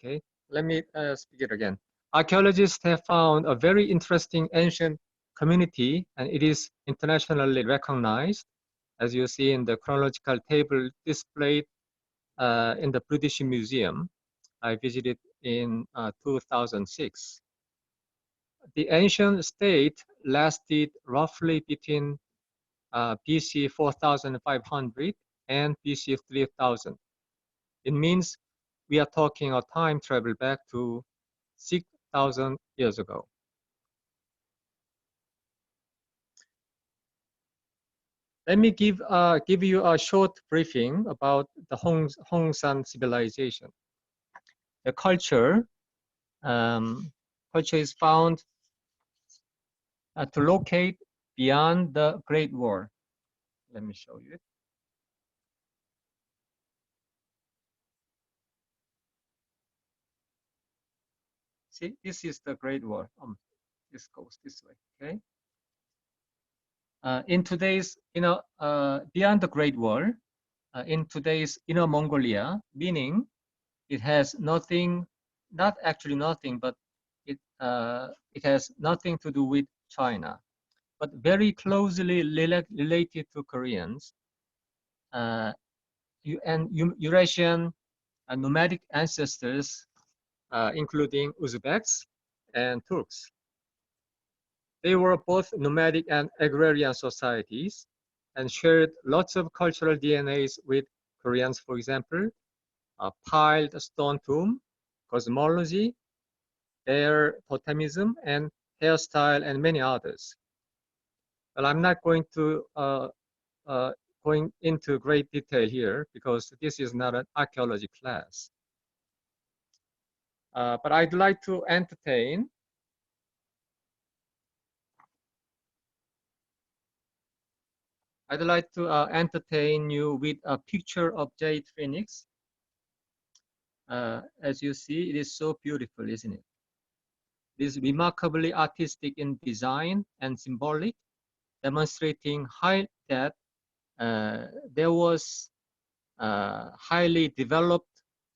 Okay, let me speak it again. Archaeologists have found a very interesting ancient community, and it is internationally recognized, as you see in the chronological table displayed in the British Museum. I visited in 2006. The ancient state lasted roughly between BC 4500 and BC 3000. It means we are talking a time travel back to 6,000 years ago. Let me give you a short briefing about the Hongsan civilization. The culture is found to locate beyond the Great Wall. Let me show you it. See, this is the Great Wall. This goes this way, okay? In today's, beyond the Great Wall, in today's Inner Mongolia, meaning it has nothing, not actually nothing, but it has nothing to do with China, but very closely related to Koreans, and Eurasian nomadic ancestors, including Uzbeks and Turks. They were both nomadic and agrarian societies and shared lots of cultural DNAs with Koreans, for example, piled stone tomb, cosmology, their totemism, and hairstyle, and many others. Well, I'm not going to going into great detail here because this is not an archaeology class. But I'd like to entertain you with a picture of Jade Phoenix. As you see, it is so beautiful, isn't it? It is remarkably artistic in design and symbolic, demonstrating that there was a highly developed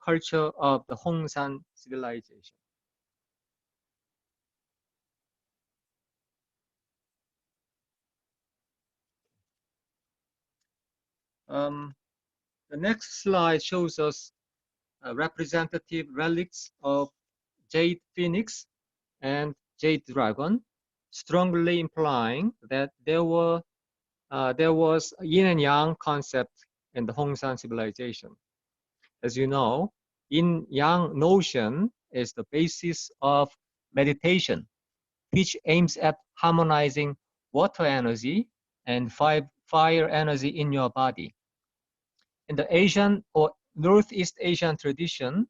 culture of the Hongsan civilization. The next slide shows us representative relics of Jade Phoenix and Jade Dragon, strongly implying that there was yin and yang concept in the Hongsan civilization. As you know, yin-yang notion is the basis of meditation, which aims at harmonizing water energy and fire energy in your body. In the Asian or Northeast Asian tradition,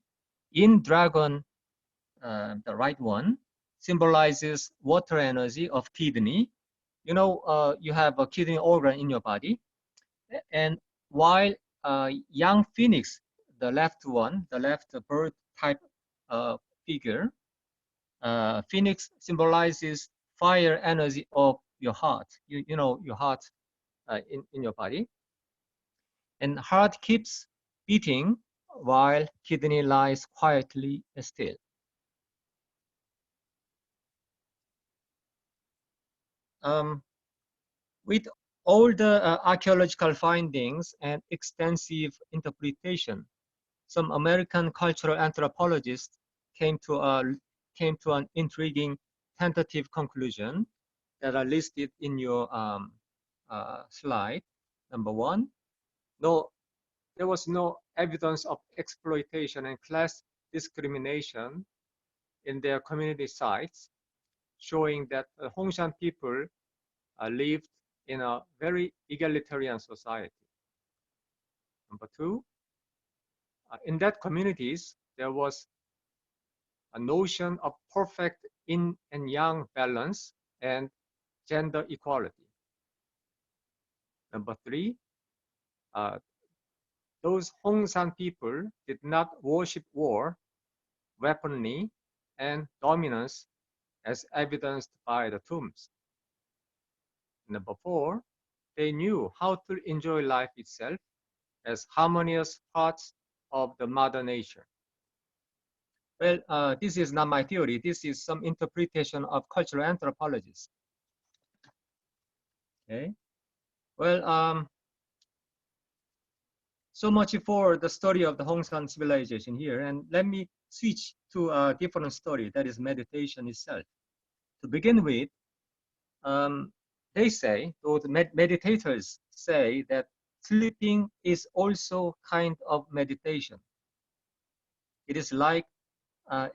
Yin Dragon, the right one, symbolizes water energy of kidney. You know, you have a kidney organ in your body. And while Yang Phoenix, the left one, the left bird type figure, Phoenix symbolizes fire energy of your heart. You know, your heart in your body. And heart keeps beating while kidney lies quietly still. With all the archaeological findings and extensive interpretation, some American cultural anthropologists came to an intriguing tentative conclusion that are listed in your slide. Number one, there was no evidence of exploitation and class discrimination in their community sites, showing that the Hongshan people lived in a very egalitarian society. Number two, in that communities, there was a notion of perfect yin and yang balance and gender equality. Number three, those Hongsan people did not worship war, weaponry, and dominance as evidenced by the tombs. Number four, they knew how to enjoy life itself as harmonious parts of the mother nature. Well, this is not my theory. This is some interpretation of cultural anthropologists. Okay. Well, so much for the story of the Hongsan civilization here, and let me switch to a different story, that is meditation itself. To begin with, they say, or the meditators say, that sleeping is also kind of meditation. It is like uh,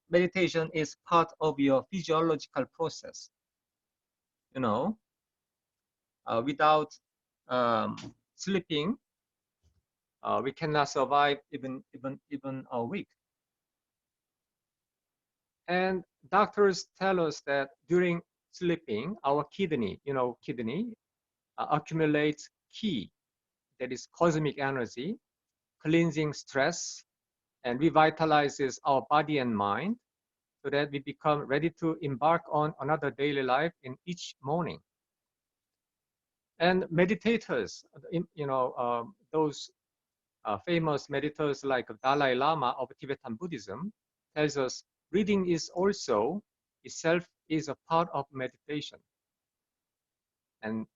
meditation is part of your physiological process. You know, without sleeping, we cannot survive even a week. And doctors tell us that during sleeping, our kidney, kidney accumulates ki, that is cosmic energy, cleansing stress, and revitalizes our body and mind so that we become ready to embark on another daily life in each morning. And meditators, those famous meditators like Dalai Lama of Tibetan Buddhism, tells us reading is also itself is a part of meditation. And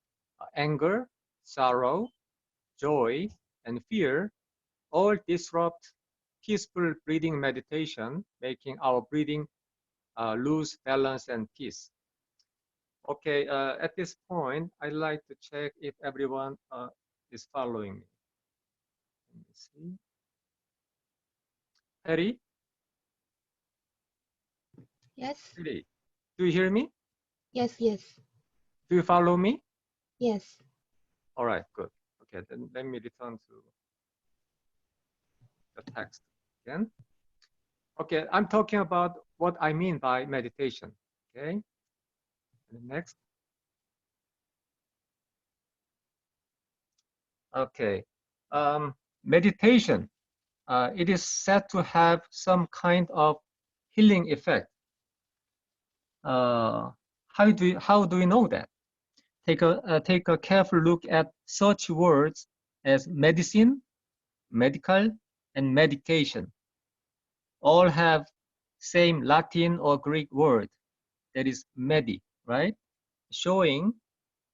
anger, sorrow, joy, and fear all disrupt peaceful breathing meditation, making our breathing lose balance and peace. Okay, at this point, I'd like to check if everyone is following me. Let me see. Harry? Yes. Harry, do you hear me? Yes, yes. Do you follow me? Yes. All right, good. Okay, then let me return to the text again. Okay, I'm talking about what I mean by meditation. Okay, and next. Okay, meditation. It is said to have some kind of healing effect. How do we know that? Take a careful look at such words as medicine, medical, and medication. All have same Latin or Greek word, that is medi, right? Showing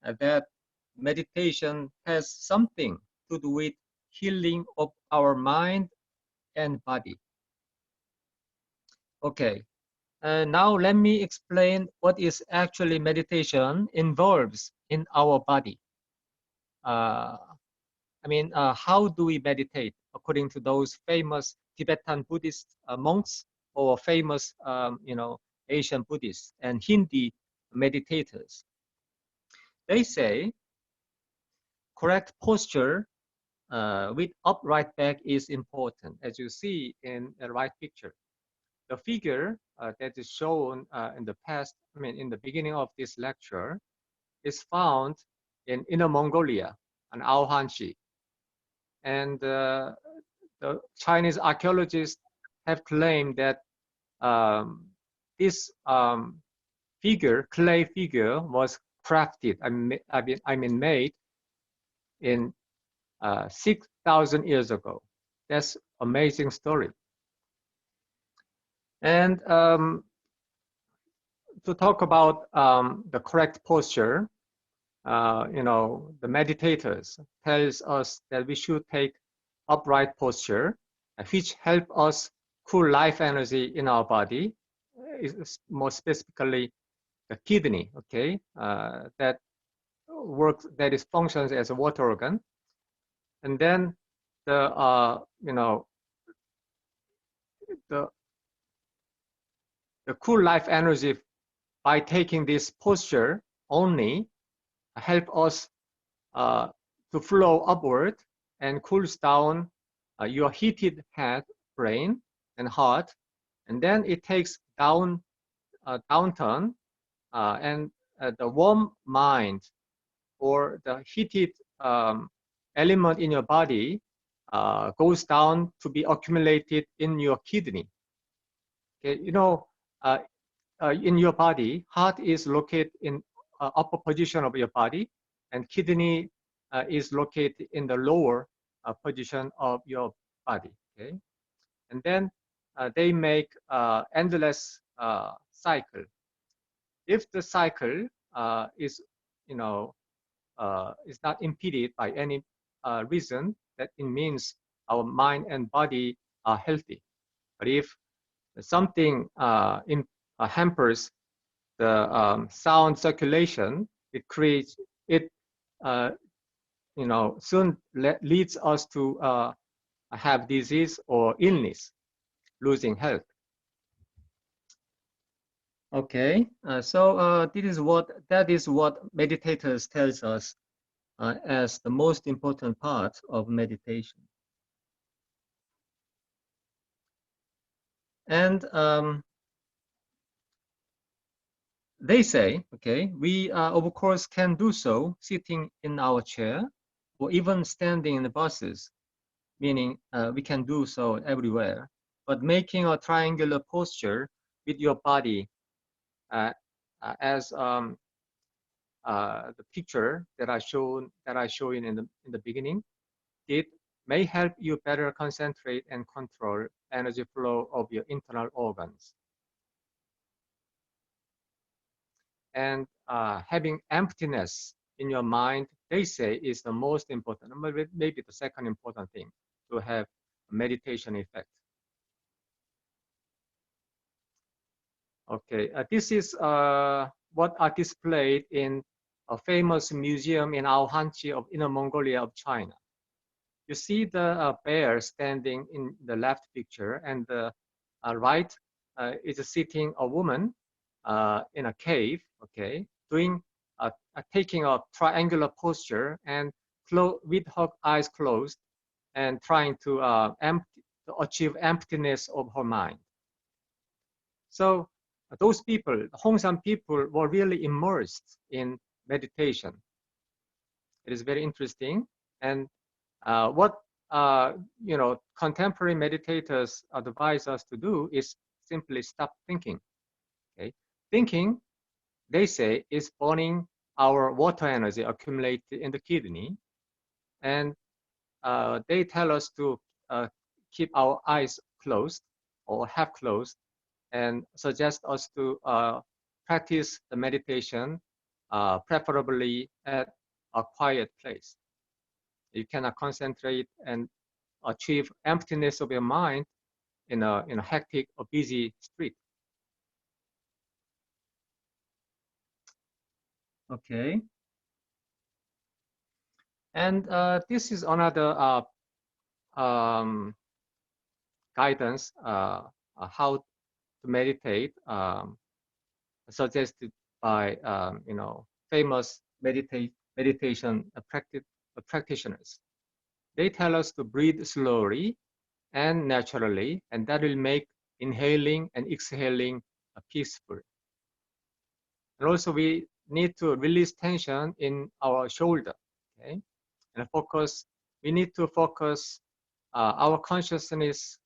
that meditation has something to do with healing of our mind and body. Okay, now let me explain what is actually meditation involves in our body. How do we meditate according to those famous Tibetan Buddhist monks or famous, Asian Buddhists and Hindi meditators? They say correct posture with upright back is important, as you see in the right picture. The figure that is shown in the beginning of this lecture is found in Inner Mongolia, an Aohanshi. And the Chinese archaeologists have claimed that this clay figure was crafted, made in 6,000 years ago. That's amazing story. And to talk about the correct posture, the meditators tells us that we should take upright posture, which help us cool life energy in our body, more specifically the kidney, okay, that functions as a water organ. And then the cool life energy by taking this posture only help us to flow upward and cools down your heated head, brain, and heart, and then it takes downturn, and the warm mind or the heated element in your body goes down to be accumulated in your kidney. Okay, in your body, heart is located in upper position of your body, and kidney is located in the lower position of your body. Okay, and then they make endless cycle. If the cycle is, is not impeded by any reason, that it means our mind and body are healthy. But if something hampers the sound circulation, it creates it. Soon leads us to have disease or illness, losing health. Okay, so that is what meditators tells us as the most important part of meditation. And they say, okay, we of course can do so sitting in our chair or even standing in the buses, meaning we can do so everywhere. But making a triangular posture with your body, as the picture that I show you in the beginning, it may help you better concentrate and control energy flow of your internal organs. And having emptiness in your mind, they say, is the most important, maybe the second important thing to have a meditation effect. Okay, this is what are displayed in a famous museum in Aohanchi of Inner Mongolia of China. You see the bear standing in the left picture, and the right is sitting a woman in a cave, okay, doing taking a triangular posture and with her eyes closed and trying to achieve emptiness of her mind. So those people, Hongsan people, were really immersed in meditation. It is very interesting, and what contemporary meditators advise us to do is simply stop thinking. Okay, thinking, they say, is burning our water energy accumulated in the kidney, and they tell us to keep our eyes closed or half closed, and suggest us to practice the meditation, preferably at a quiet place. You cannot concentrate and achieve emptiness of your mind in a hectic or busy street. Okay. And this is another guidance how to meditate, suggested by famous meditation practitioners. They tell us to breathe slowly and naturally, and that will make inhaling and exhaling peaceful. And also we need to release tension in our shoulder, okay? And focus, we need to focus our consciousness,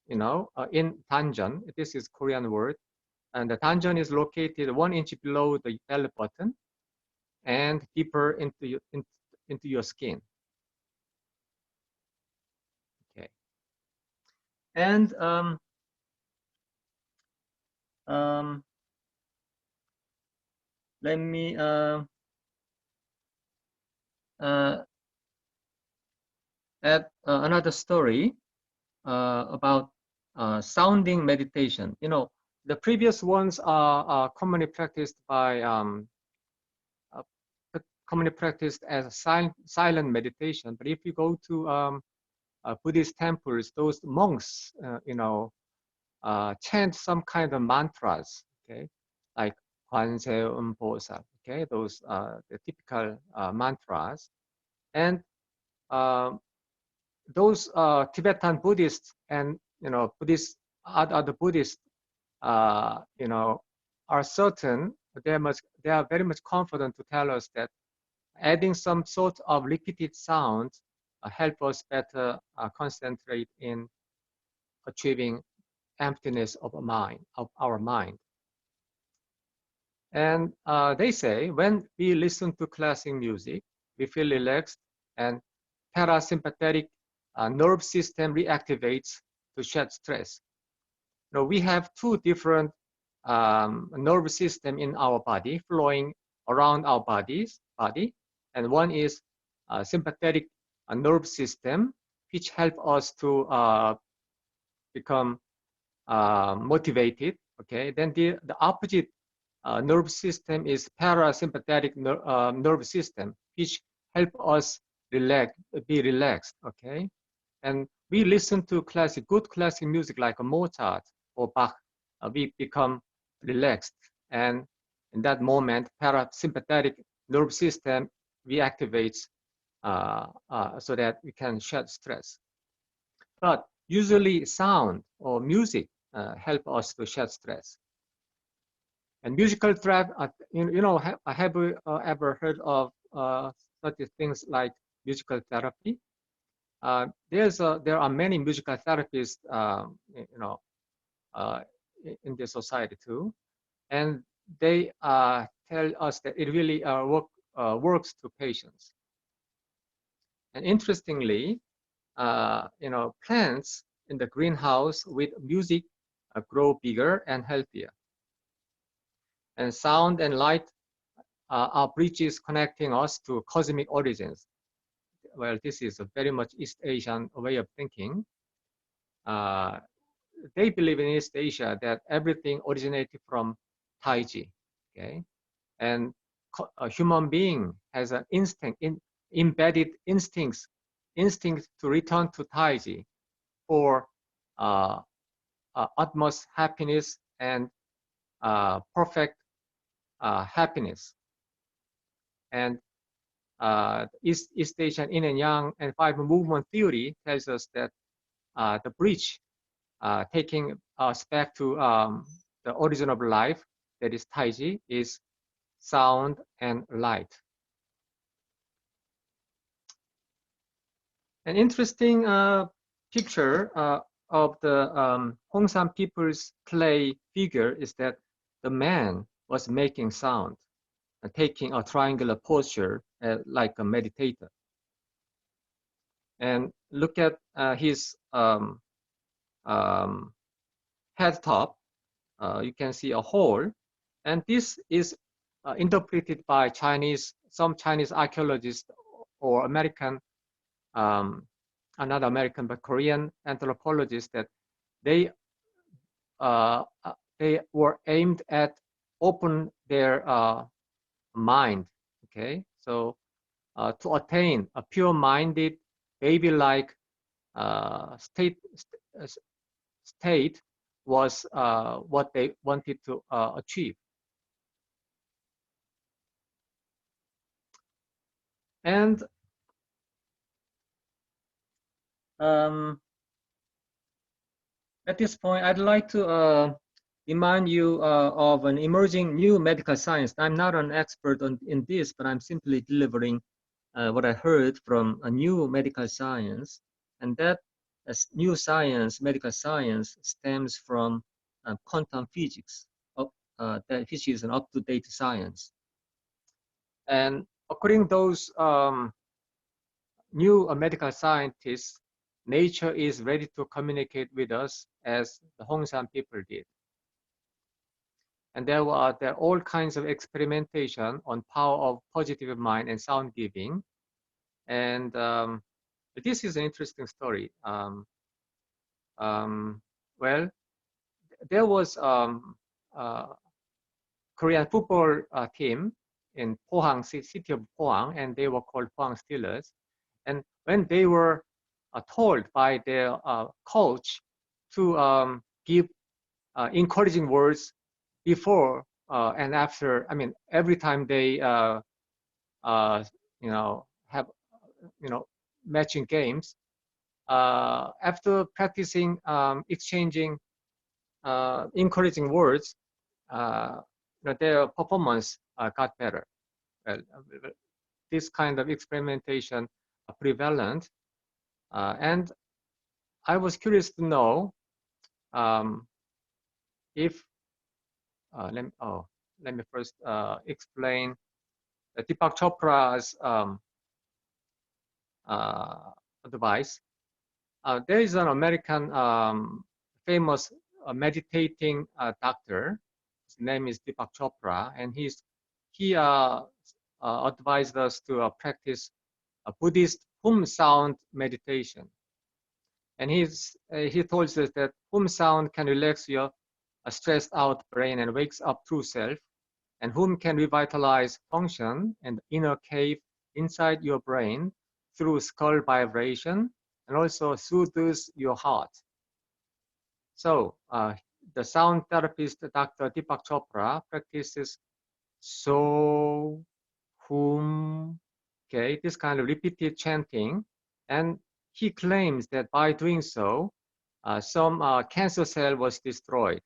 in danjan. This is Korean word. And the danjan is located 1 inch below the belly button and deeper into your skin. Okay. And let me add another story about sounding meditation. The previous ones are commonly practiced by as silent meditation. But if you go to Buddhist temples, those monks, chant some kind of mantras, okay, like Kwanse Umposa, okay, those the typical mantras, and those Tibetan Buddhists and other Buddhists, are certain, they are very much confident to tell us that adding some sort of repeated sound help us better concentrate in achieving emptiness of our mind. And they say when we listen to classic music, we feel relaxed and parasympathetic nerve system reactivates, to shed stress. Now, we have two different nervous system in our body flowing around our body, and one is sympathetic nerve system, which help us to become motivated. Okay, then the opposite nerve system is parasympathetic nerve system, which help us be relaxed. Okay, and we listen to good classic music like Mozart or Bach, we become relaxed, and in that moment, parasympathetic nerve system reactivates so that we can shed stress. But usually, sound or music help us to shed stress. And musical therapy, have you ever heard of such things like musical therapy? There are many musical therapists, in the society too, and they tell us that it really works to patients. And interestingly, plants in the greenhouse with music grow bigger and healthier. And sound and light are bridges connecting us to cosmic origins. Well, this is a very much East Asian way of thinking. They believe in East Asia that everything originated from Taiji, okay? And a human being has an embedded instinct to return to Taiji for utmost happiness and perfect happiness. And East Asian Yin and Yang and Five Movement theory tells us that the bridge taking us back to the origin of life, that is Taiji, is sound and light. An interesting picture of the Hongsan people's clay figure is that the man was making sound, taking a triangular posture like a meditator. And look at his head top. You can see a hole, and this is interpreted by some Chinese archaeologists or not American, but Korean anthropologists, that they were aimed at open their mind. Okay, so to attain a pure-minded, baby-like state was what they wanted to achieve. And at this point, I'd like to remind you of an emerging new medical science. I'm not an expert in this, but I'm simply delivering what I heard from a new medical science. And that new medical science, stems from quantum physics, which is an up-to-date science. And according to those new medical scientists, nature is ready to communicate with us as the Hongsan people did. And there are all kinds of experimentation on power of positive mind and sound giving. And this is an interesting story. Well, there was Korean football team in Pohang, city of Pohang, and they were called Pohang Steelers. And when they were told by their coach to give encouraging words before and after, I mean, every time they have matching games, after practicing exchanging encouraging words, their performance got better. This kind of experimentation prevalent, and I was curious to know if let me first explain Deepak Chopra's advice. there is an American famous meditating doctor. His name is Deepak Chopra, and he advised us to practice a Buddhist hum sound meditation. And he told us that hum sound can relax your stressed out brain and wakes up true self, and hum can revitalize function and inner cave inside your brain through skull vibration and also soothes your heart. So the sound therapist, Dr. Deepak Chopra, practices so, hum, okay, this kind of repeated chanting. And he claims that by doing so, some cancer cell was destroyed.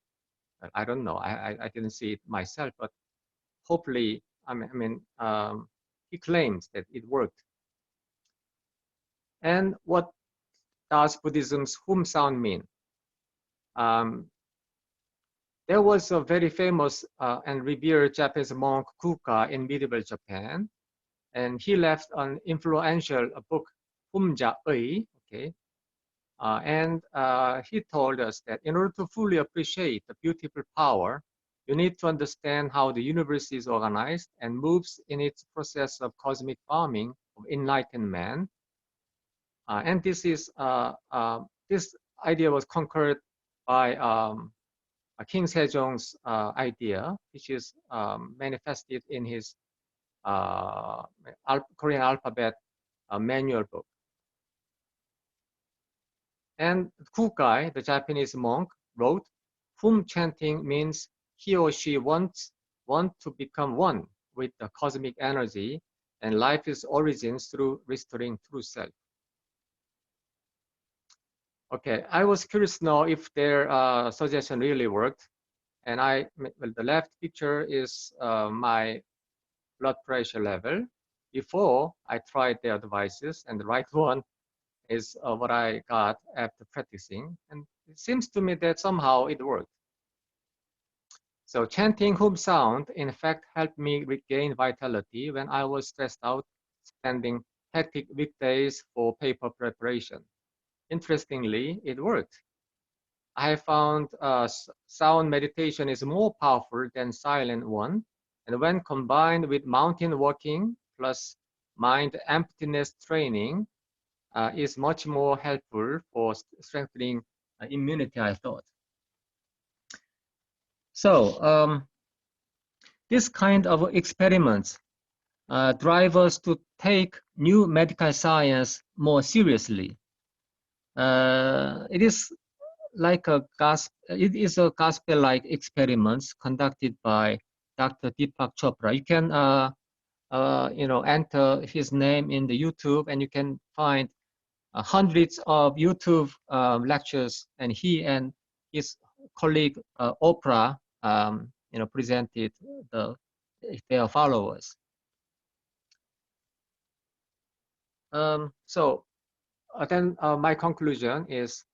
I don't know. I didn't see it myself, but hopefully, he claims that it worked. And what does Buddhism's hum sound mean? There was a very famous and revered Japanese monk, Kukai, in medieval Japan, and he left an influential book, Humja-ei, okay? And he told us that in order to fully appreciate the beautiful power, you need to understand how the universe is organized and moves in its process of cosmic farming of enlightened man. And this idea was conquered by King Sejong's idea, which is manifested in his Korean alphabet manual book. And Kukai, the Japanese monk, wrote, "Hum chanting means he or she want to become one with the cosmic energy and life's origins through restoring true self." Okay, I was curious to know if their suggestion really worked. And the left picture is my blood pressure level before I tried their devices, and the right one is what I got after practicing. And it seems to me that somehow it worked. So chanting hum sound, in fact, helped me regain vitality when I was stressed out, spending hectic weekdays for paper preparation. Interestingly, it worked. I have found sound meditation is more powerful than silent one, and when combined with mountain walking plus mind emptiness training, is much more helpful for strengthening immunity, I thought. So this kind of experiments drive us to take new medical science more seriously. It is a gospel-like experiments conducted by Dr. Deepak Chopra. You can enter his name in the YouTube, and you can find hundreds of YouTube lectures, and he and his colleague Oprah presented their followers. Then my conclusion is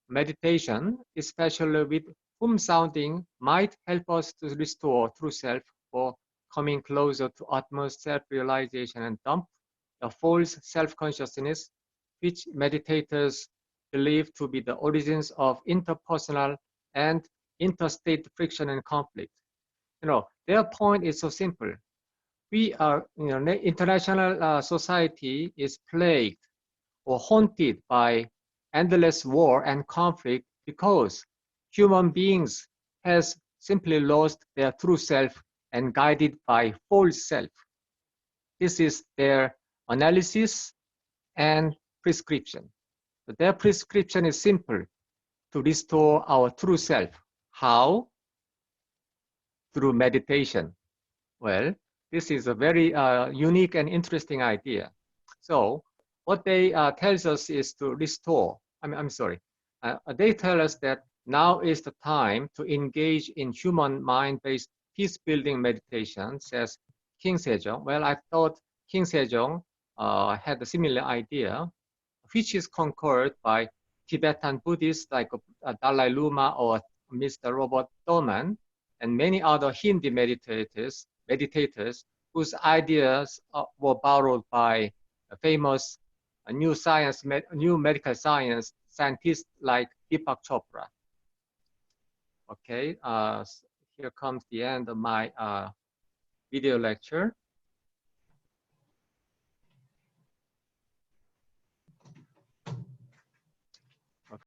meditation, especially with hum sounding, might help us to restore true self for coming closer to utmost self-realization and dump the false self-consciousness which meditators believe to be the origins of interpersonal and interstate friction and conflict. Their point is so simple. We are, international society is plagued or haunted by endless war and conflict because human beings has simply lost their true self and guided by false self. This is their analysis and prescription. So their prescription is simple: to restore our true self. How? Through meditation. Well, this is a very unique and interesting idea. So what they tells us is to restore. They tell us that now is the time to engage in human mind-based peace-building meditation, says King Sejong. Well, I thought King Sejong had a similar idea, which is concurred by Tibetan Buddhists like Dalai Lama or Mr. Robert Thurman, and many other Hindi meditators whose ideas were borrowed by famous a new medical science scientists like Deepak Chopra. Okay, here comes the end of my video lecture.